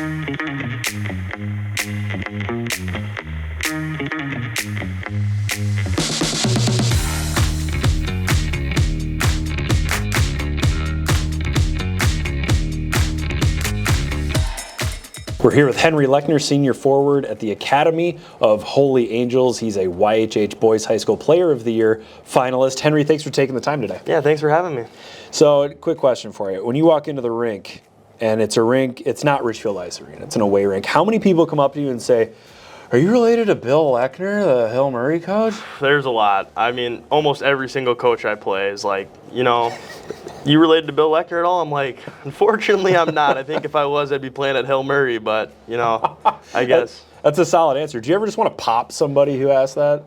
We're here with Henry Lechner, senior forward at the Academy of Holy Angels. He's a YHH Boys High School Player of the Year finalist. Henry, thanks for taking the time today. Yeah, thanks for having me. So, quick question for you. When you walk into the rink, and it's a rink, it's not Richfield Ice Arena, it's an away rink, how many people come up to you and say, "Are you related to Bill Lechner, the Hill Murray coach?" There's a lot. I mean, almost every single coach I play is like, you related to Bill Lechner at all? I'm like, unfortunately, I'm not. I think if I was, I'd be playing at Hill Murray, but, I guess. That's a solid answer. Do you ever just want to pop somebody who asked that?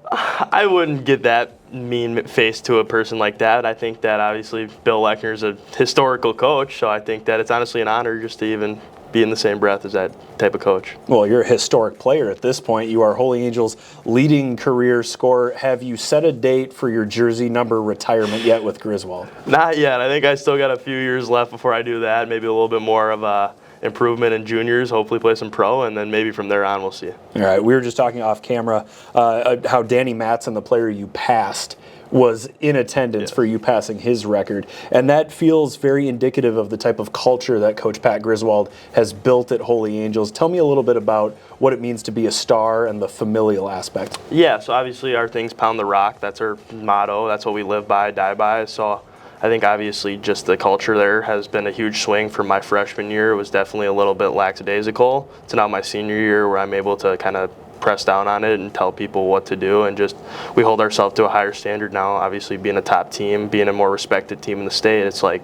I wouldn't get that mean face to a person like that. I think that obviously Bill Lechner is a historical coach, so I think that it's honestly an honor just to even be in the same breath as that type of coach. Well, you're a historic player at this point. You are Holy Angels' leading career scorer. Have you set a date for your jersey number retirement yet with Griswold? Not yet. I think I still got a few years left before I do that. Maybe a little bit more of a improvement in juniors, hopefully play some pro, and then maybe from there on we'll see. All right, we were just talking off camera how Danny Matson, the player you passed, was in attendance for you passing his record, and that feels very indicative of the type of culture that Coach Pat Griswold has built at Holy Angels. Tell me a little bit about what it means to be a star and the familial aspect. Yeah, so obviously our thing's pound the rock. That's our motto. That's what we live by, die by. So I think obviously just the culture there has been a huge swing from my freshman year. It was definitely a little bit lackadaisical to now my senior year where I'm able to kind of press down on it and tell people what to do, and just we hold ourselves to a higher standard now. Obviously being a top team, being a more respected team in the state, it's like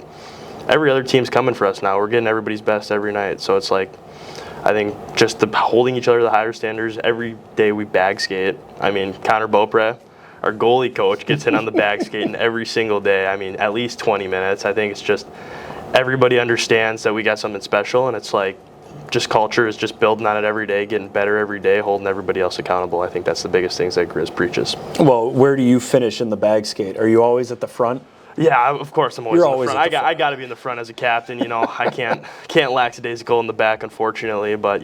every other team's coming for us now. We're getting everybody's best every night. So it's like I think just holding each other to the higher standards. Every day we bag skate. I mean, Connor Beaupre, our goalie coach, gets in on the bag skating every single day. I mean, at least 20 minutes. I think it's just everybody understands that we got something special, and it's like just culture is just building on it every day, getting better every day, holding everybody else accountable. I think that's the biggest things that Grizz preaches. Well, where do you finish in the bag skate? Are you always at the front? Yeah, of course I'm always You're in always the front. at the front. I got to be in the front as a captain. I can't lackadaisical in the back, unfortunately, but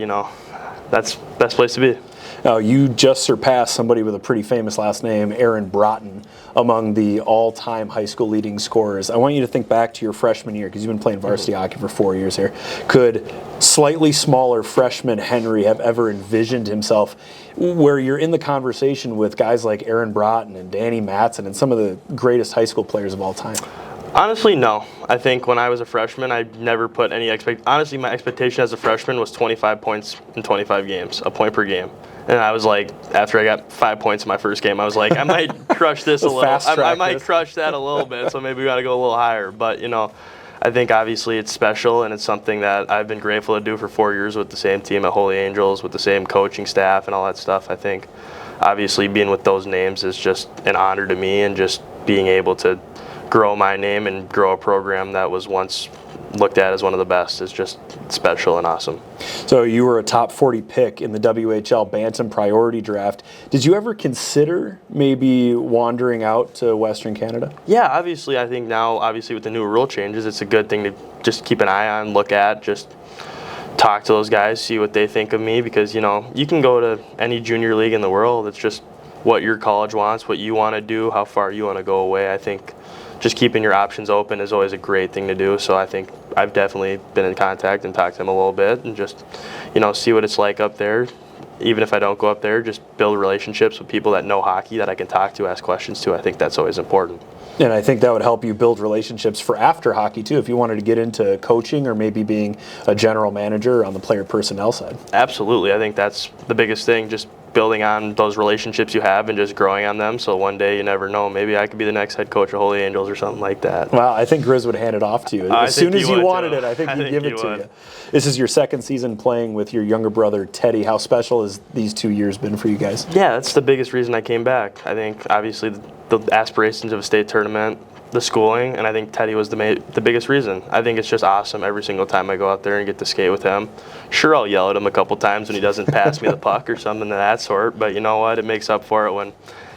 that's the best place to be. Now, you just surpassed somebody with a pretty famous last name, Aaron Broughton, among the all-time high school leading scorers. I want you to think back to your freshman year, because you've been playing varsity hockey for 4 years here. Could slightly smaller freshman Henry have ever envisioned himself where you're in the conversation with guys like Aaron Broughton and Danny Matson and some of the greatest high school players of all time? Honestly, no. I think when I was a freshman, I never put any honestly, my expectation as a freshman was 25 points in 25 games, a point per game. And I was like, after I got 5 points in my first game, I was like, I might crush this a little. I might crush that a little bit, so maybe we got to go a little higher. But, I think obviously it's special, and it's something that I've been grateful to do for 4 years with the same team at Holy Angels, with the same coaching staff and all that stuff. I think obviously being with those names is just an honor to me, and just being able to grow my name and grow a program that was once looked at as one of the best is just special and awesome. So you were a top 40 pick in the WHL Bantam Priority Draft. Did you ever consider maybe wandering out to Western Canada? Yeah, obviously. I think now, obviously with the new rule changes, it's a good thing to just keep an eye on, look at, just talk to those guys, see what they think of me, because, you can go to any junior league in the world. It's just what your college wants, what you want to do, how far you want to go away. I think just keeping your options open is always a great thing to do. So I think I've definitely been in contact and talked to them a little bit, and just, see what it's like up there. Even if I don't go up there, just build relationships with people that know hockey that I can talk to, ask questions to. I think that's always important. And I think that would help you build relationships for after hockey too, if you wanted to get into coaching or maybe being a general manager on the player personnel side. Absolutely. I think that's the biggest thing, just building on those relationships you have and just growing on them. So one day, you never know, maybe I could be the next head coach of Holy Angels or something like that. Well, I think Grizz would hand it off to you. As soon as you wanted it, I think he'd give it to you. This is your second season playing with your younger brother, Teddy. How special has these 2 years been for you guys? Yeah, that's the biggest reason I came back. I think, obviously, the aspirations of a state tournament, the schooling, and I think Teddy was the biggest reason. I think it's just awesome every single time I go out there and get to skate with him. Sure, I'll yell at him a couple times when he doesn't pass me the puck or something of that sort, but you know what? It makes up for it when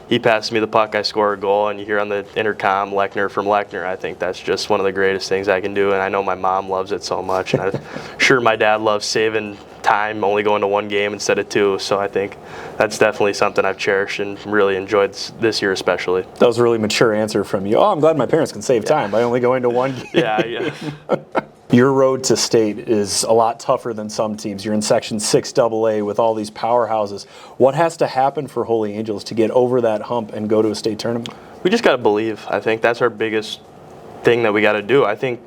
he passes me the puck, I score a goal, and you hear on the intercom, Lechner from Lechner. I think that's just one of the greatest things I can do, and I know my mom loves it so much, and I'm sure my dad loves saving time only going to one game instead of two. So I think that's definitely something I've cherished and really enjoyed this year especially. That was a really mature answer from you. Oh, I'm glad my parents can save time by only going to one game. Yeah. Your road to state is a lot tougher than some teams. You're in Section 6AA with all these powerhouses. What has to happen for Holy Angels to get over that hump and go to a state tournament? We just got to believe. I think that's our biggest thing that we got to do. I think,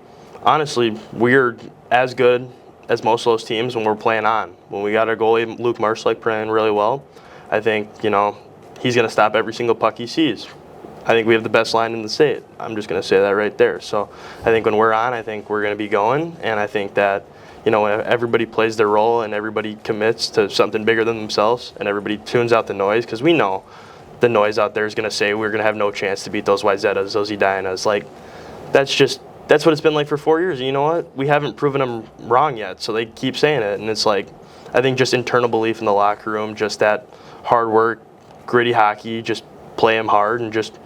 honestly, we're as good as most of those teams when we're playing on. When we got our goalie, Luke Marshall, playing really well, I think, he's going to stop every single puck he sees. I think we have the best line in the state. I'm just going to say that right there. So I think when we're on, I think we're going to be going. And I think that, when everybody plays their role and everybody commits to something bigger than themselves and everybody tunes out the noise, because we know the noise out there is going to say we're going to have no chance to beat those Wyzetas, those Edinas. Like, that's what it's been like for 4 years. And you know what? We haven't proven them wrong yet. So they keep saying it. And it's like, I think just internal belief in the locker room, just that hard work, gritty hockey, just play them hard and just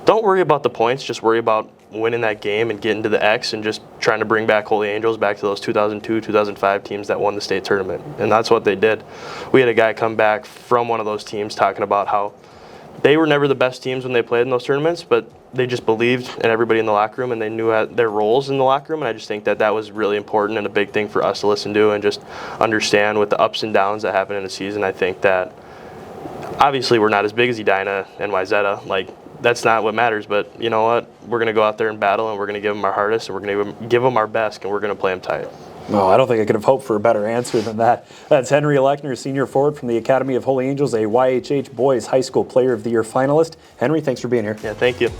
don't worry about the points. Just worry about winning that game and getting to the X and just trying to bring back Holy Angels back to those 2002, 2005 teams that won the state tournament. And that's what they did. We had a guy come back from one of those teams talking about how they were never the best teams when they played in those tournaments, but they just believed in everybody in the locker room and they knew their roles in the locker room. And I just think that was really important and a big thing for us to listen to and just understand with the ups and downs that happen in a season. I think that obviously we're not as big as Edina and Wyzetta. Like, that's not what matters, but you know what? We're going to go out there and battle, and we're going to give them our hardest, and we're going to give them our best, and we're going to play them tight. No, I don't think I could have hoped for a better answer than that. That's Henry Lechner, senior forward from the Academy of Holy Angels, a YHH Boys High School Player of the Year finalist. Henry, thanks for being here. Yeah, thank you.